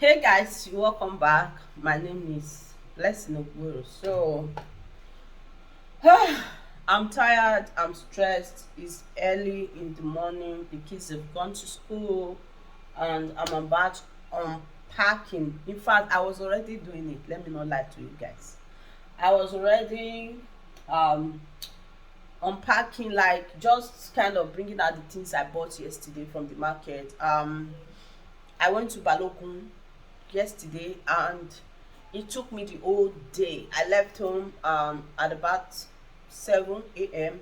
Hey guys, welcome back. My name is Blessing Ogboro. I'm tired, I'm stressed. It's early in the morning, the kids have gone to school, and I'm about unpacking. In fact, I was already doing it. Let me not lie to you guys. I was already um unpacking, like just kind of bringing out the things I bought yesterday from the market. I went to Balogun yesterday and it took me the whole day. I left home at about 7 a.m.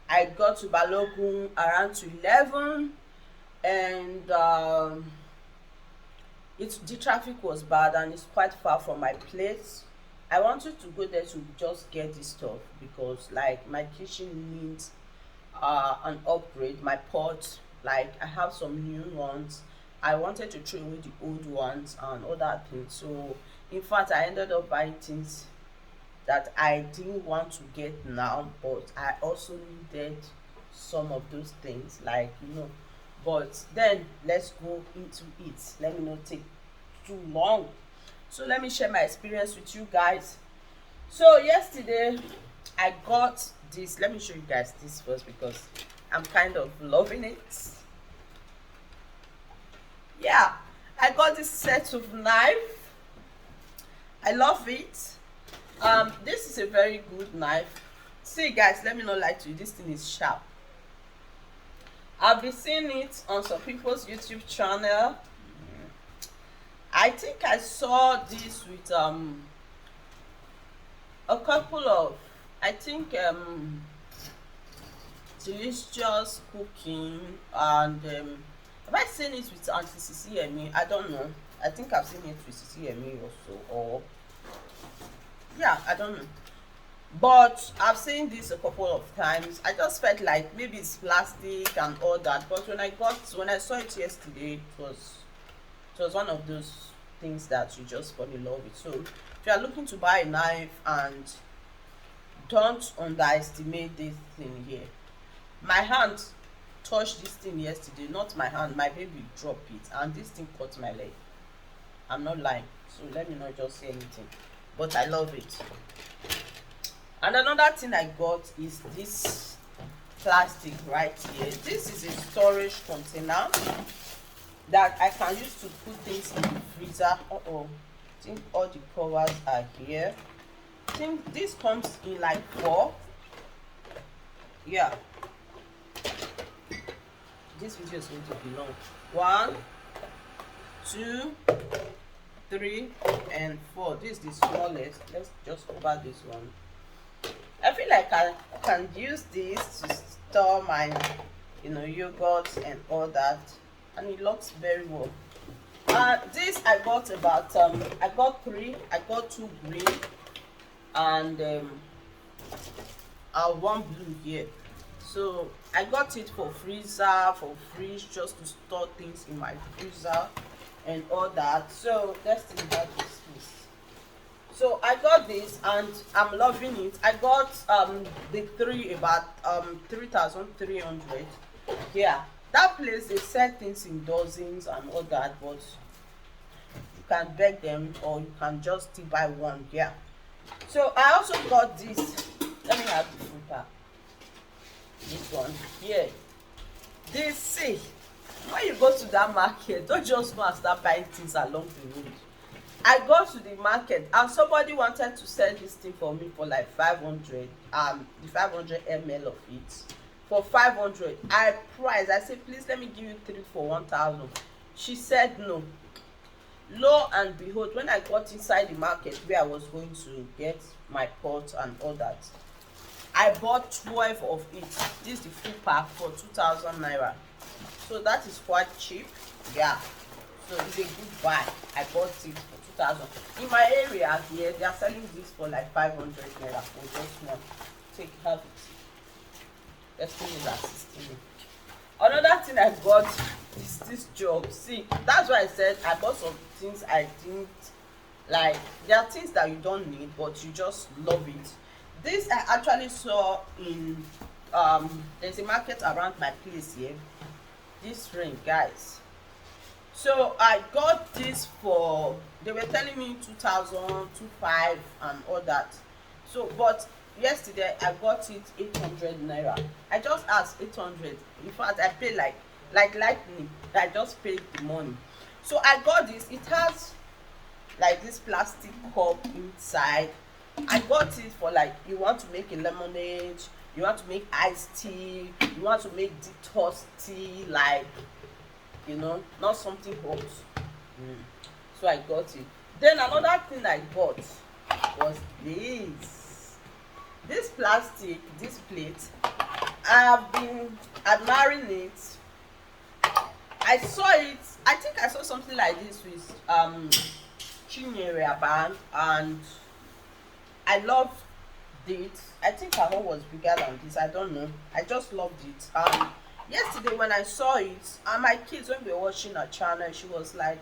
I got to Balogun around to 11, and the traffic was bad and it's quite far from my place. I wanted to go there to just get this stuff because like my kitchen needs an upgrade. My pot, like I have some new ones. I wanted to throw away the old ones and other things. So in fact I ended up buying things that I didn't want to get now, but I also needed some of those things, but then let's go into it. Let me not take too long. So let me share my experience with you guys. So yesterday I got this. Let me show you guys this first because I'm kind of loving it. Yeah, I got this set of knife. I love it. This is a very good knife. See guys, let me not lie to you, this thing is sharp. I've been seeing it on some people's YouTube channel. I think I saw this with a couple of, I think delicious cooking, and have I seen it with Auntie CCME? I don't know. I think I've seen it with CCME also, or yeah, I don't know. But I've seen this a couple of times. I just felt like maybe it's plastic and all that. But when I saw it yesterday, it was one of those things that you just fall in love with. So if you are looking to buy a knife, and don't underestimate this thing here. My hand touched this thing yesterday, not my hand, my baby dropped it, and this thing cut my leg. I'm not lying, so let me not just say anything, but I love it. And another thing I got is this plastic right here. This is a storage container that I can use to put things in the freezer. I think all the covers are here. I think this comes in like 4. Yeah, this video is going to be long. 1, 2, 3, and 4. This is the smallest. Let's just cover this one. I feel like I can use this to store my yogurts and all that, and it looks very well. This I got about I got 3. I got 2 green and 1 blue here. So I got it for freezer, for fridge, just to store things in my freezer and all that. So let's think about this piece. So I got this and I'm loving it. I got the 3 about 3,300. Yeah, that place they sell things in dozens and all that, but you can beg them or you can just still buy one. Yeah. So I also got this. Let me have the full pack. This one here. This, see, when you go to that market, don't just go and start buying things along the road. I go to the market and somebody wanted to sell this thing for me for like 500, the 500 ml of it for 500. I said, please let me give you 3 for 1,000. She said no. Lo and behold, when I got inside the market where I was going to get my pot and all that, I bought 12 of it. This is the full pack for 2,000 naira. So that is quite cheap. Yeah. So it's a good buy. I bought it for 2,000. In my area here, they are selling this for like 500 naira for just one. Have it. Let's see that 16. Another thing I got is this job. See, that's why I said I bought some things I didn't like. There are things that you don't need, but you just love it. This I actually saw in there's a market around my place here. This ring, guys. So I got this for, they were telling me 2000, 25 and all that. So but yesterday I got it 800 naira. I just asked 800. In fact, I paid like lightning. I just paid the money. So I got this. It has like this plastic cup inside. I got it for like, you want to make a lemonade, you want to make iced tea, you want to make detox tea, like, you know, not something hot. So I got it. Then another thing I got was this plastic, this plate. I've been admiring it. I saw it, I think I saw something like this with Chinyere band, and I loved it. I think her home was bigger than this, I don't know. I just loved it. Yesterday when I saw it, and my kids, when we were watching her channel, she was like,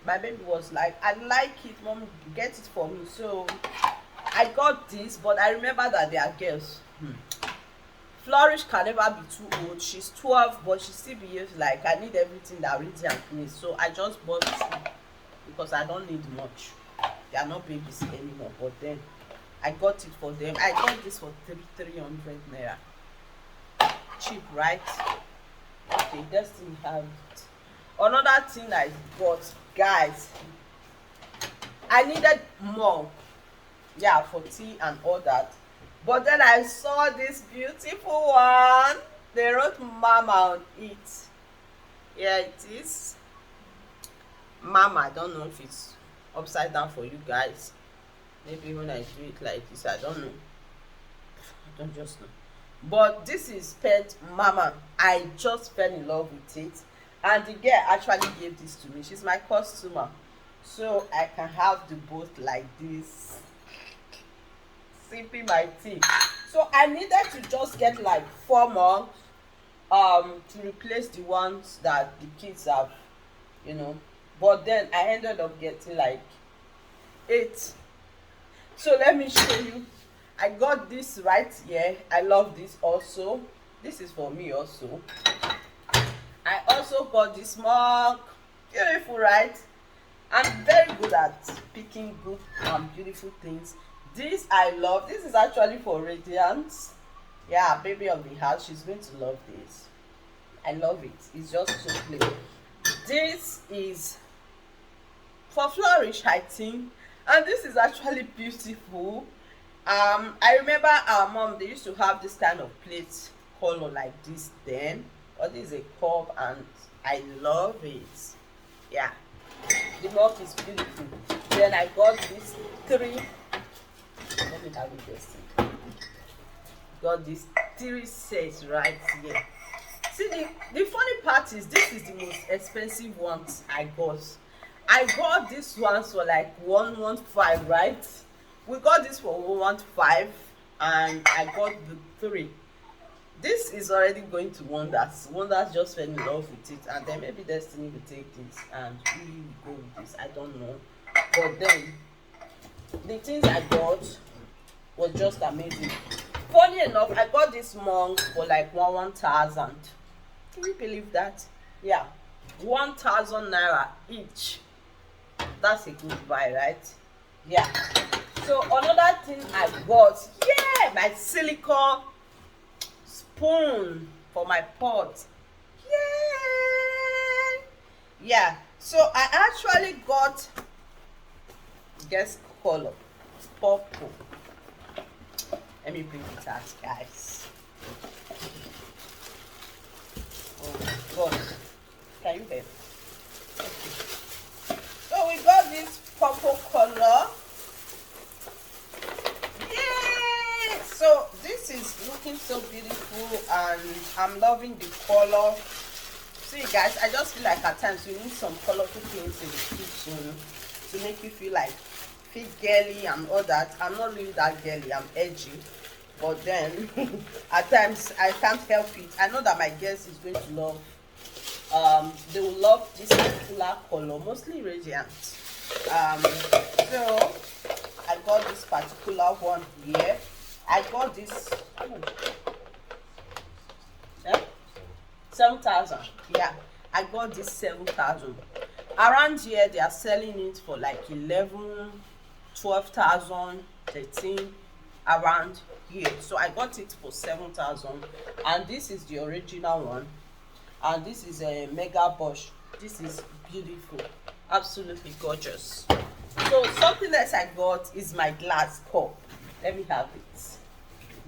my baby was like, I like it, mom, get it for me. So I got this, but I remember that they are girls. Flourish can never be too old. She's 12, but she still behaves like I need everything that Radiant needs. So I just bought two because I don't need much. They are not babies anymore. But then I got it for them. I got this for 300 naira. Cheap, right? Okay, Destiny have it. Another thing I bought, guys, I needed more, yeah, for tea and all that. But then I saw this beautiful one. They wrote mama on it. Yeah, it is mama. I don't know if it's upside down for you guys. Maybe when I do it like this, I don't know. I don't just know. But this is pet mama. I just fell in love with it, and the girl actually gave this to me. She's my customer, so I can have the both like this, sipping my tea. So I needed to just get like 4 more to replace the ones that the kids have, you know. But then I ended up getting like 8. So let me show you. I got this right here. I love this also. This is for me also. I also got this mug. Beautiful, right? I'm very good at picking good and beautiful things. This I love. This is actually for Radiance. Yeah, baby of the house. She's going to love this. I love it. It's just so plain. This is for Flourish, I think. And this is actually beautiful. I remember our mom, they used to have this kind of plate color like this then. But this is a cup and I love it. Yeah. The mug is beautiful. Then I got this 3. Let me have it this thing. Got this 3 sets right here. See, the funny part is this is the most expensive ones I got. I got this ones for like 115, right? We got this for 115 and I got the 3. This is already going to Wonders. Wonders just fell in love with it, and then maybe Destiny will take this and we will go with this. I don't know. But then the things I got was just amazing. Funny enough, I got this mug for like 1,000. Can you believe that? Yeah, 1,000 naira each. That's a good buy, right? Yeah. So another thing I got, yeah, my silicone spoon for my pot. Yeah. Yeah. So I actually got, guess color, purple. Let me bring it out, guys. Oh my God. Can you hear? Okay. So we got this purple color. Yay! So this is looking so beautiful and I'm loving the color. See guys, I just feel like at times you need some colorful things in the kitchen to make you feel girly and all that. I'm not really that girly, I'm edgy. But then at times I can't help it. I know that my guest is going to love, they will love this particular color, mostly Radiant. So I got this particular one here. I got this 7,000. Yeah, I got this 7,000. around here they are selling it for like 11, 12,000, 13, around here. So I got it for 7,000, and this is the original one, and this is a mega bush. This is beautiful, absolutely gorgeous. So something else I got is my glass cup. Let me have it.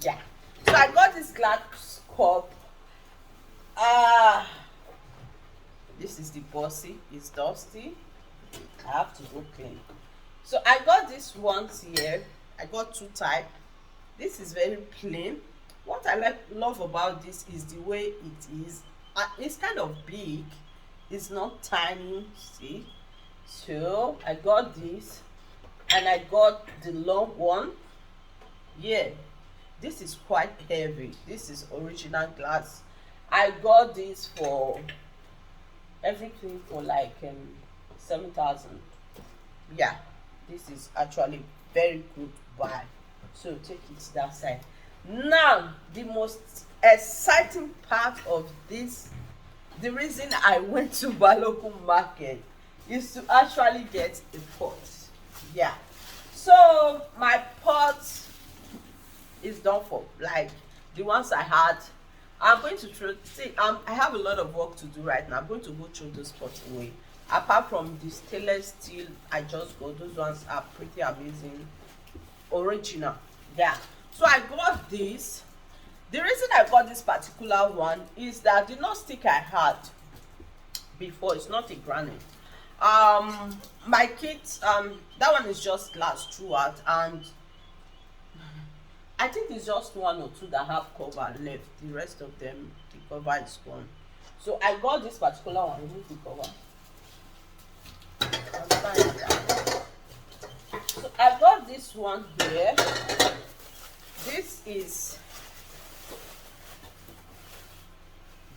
Yeah, so I got this glass cup. This is the bossy, it's dusty, I have to go clean. So I got this ones here. I got two type. This is very plain. What I love about this is the way it is. It's kind of big, it's not tiny, see. So I got this, and I got the long one. Yeah, this is quite heavy. This is original glass. I got this for everything for like 7,000. Yeah, this is actually very good buy. So take it that side. Now the most exciting part of this, the reason I went to Balogun market, is to actually get a pot. Yeah, so my pot is done for, like the ones I had. I'm going to throw, see, I have a lot of work to do right now. I'm going to go through this pot away. Apart from the stainless steel I just got, those ones are pretty amazing, original. Yeah, so I got this. The reason I got this particular one is that the Nonstick I had before is not a granite. My kids, that one is just glass throughout, and I think it's just one or two that have cover left. The rest of them, the cover is gone. So I got this particular one. Remove the cover. So I got this one here. This is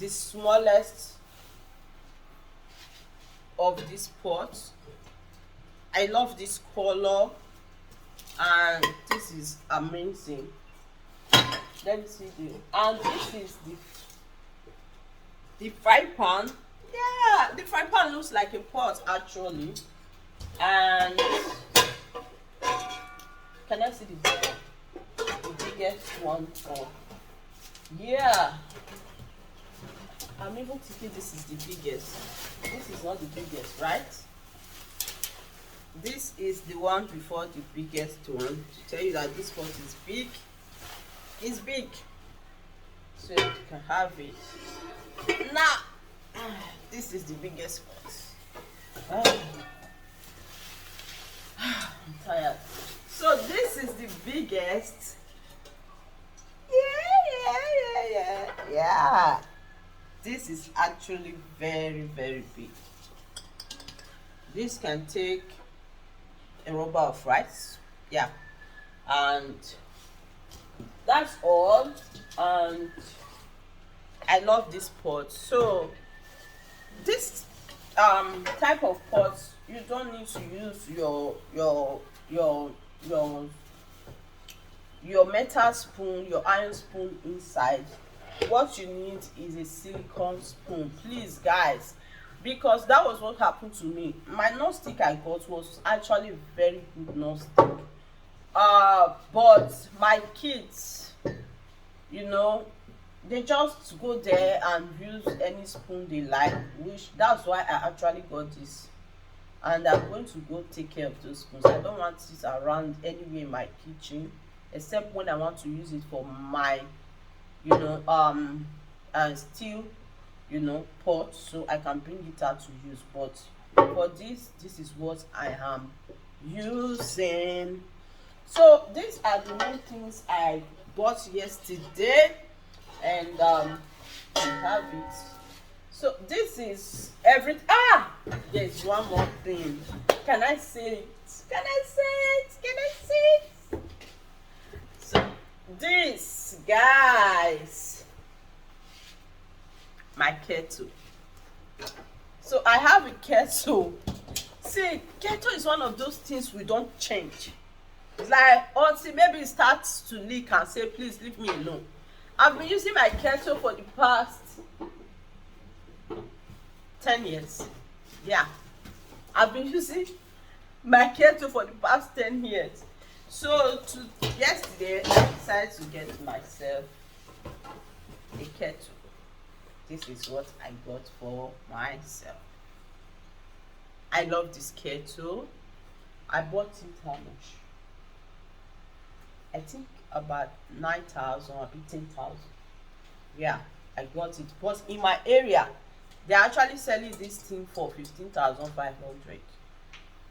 the smallest of these pots. I love this color, and this is amazing. Let me see the, and this is the fry pan. Yeah, the fry pan looks like a pot actually. And can I see the biggest one? Oh yeah, I'm even thinking this is the biggest. This is not the biggest, right? This is the one before the biggest one, to tell you that this pot is big. It's big, so you can have it. Now this is the biggest pot. I'm tired. So this is the biggest. Yeah. This is actually very, very big. This can take a rubber of rice. Yeah, and that's all. And I love this pot. So this type of pots, you don't need to use your metal spoon, your iron spoon inside. What you need is a silicone spoon, please guys, because that was what happened to me. My Nonstick I got was actually very good Nonstick, but my kids, you know, they just go there and use any spoon they like, which that's why I actually got this, and I'm going to go take care of those spoons. I don't want it around anywhere in my kitchen, except when I want to use it for my, you know, steel, you know, pot, so I can bring it out to use. But for this is what I am using. So these are the main things I bought yesterday, and I have it. So this is everything. There's one more thing. Can I say it? Can I say it? Can I say it? So this, guys, my kettle. So I have a kettle. See, kettle is one of those things we don't change. It's like until maybe it starts to leak and say, please leave me alone. I've been using my kettle for the past 10 years. Yeah, I've been using my kettle for the past 10 years. So yesterday I decided to get myself a kettle. This is what I got for myself. I love this kettle. I bought it how much? I think about 9,000 or 10,000. Yeah, I got it. But in my area, they're actually selling this thing for 15,500.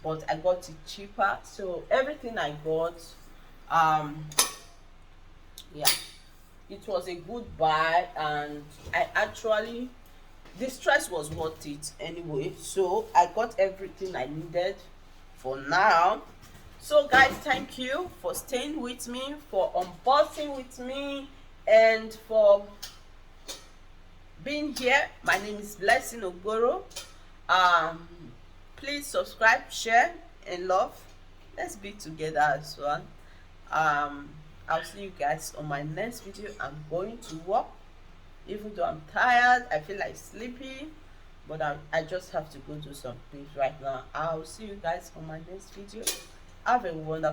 But I got it cheaper. So everything I got, yeah, it was a good buy, and I actually, the stress was worth it anyway. So I got everything I needed for now. So guys, thank you for staying with me, for unboxing with me, and for being here. My name is Blessing Ogboro. Please subscribe, share, and love. Let's be together as one. I'll see you guys on my next video. I'm going to work. Even though I'm tired, I feel like sleepy, but I just have to go do some things right now. I'll see you guys on my next video. Have a wonderful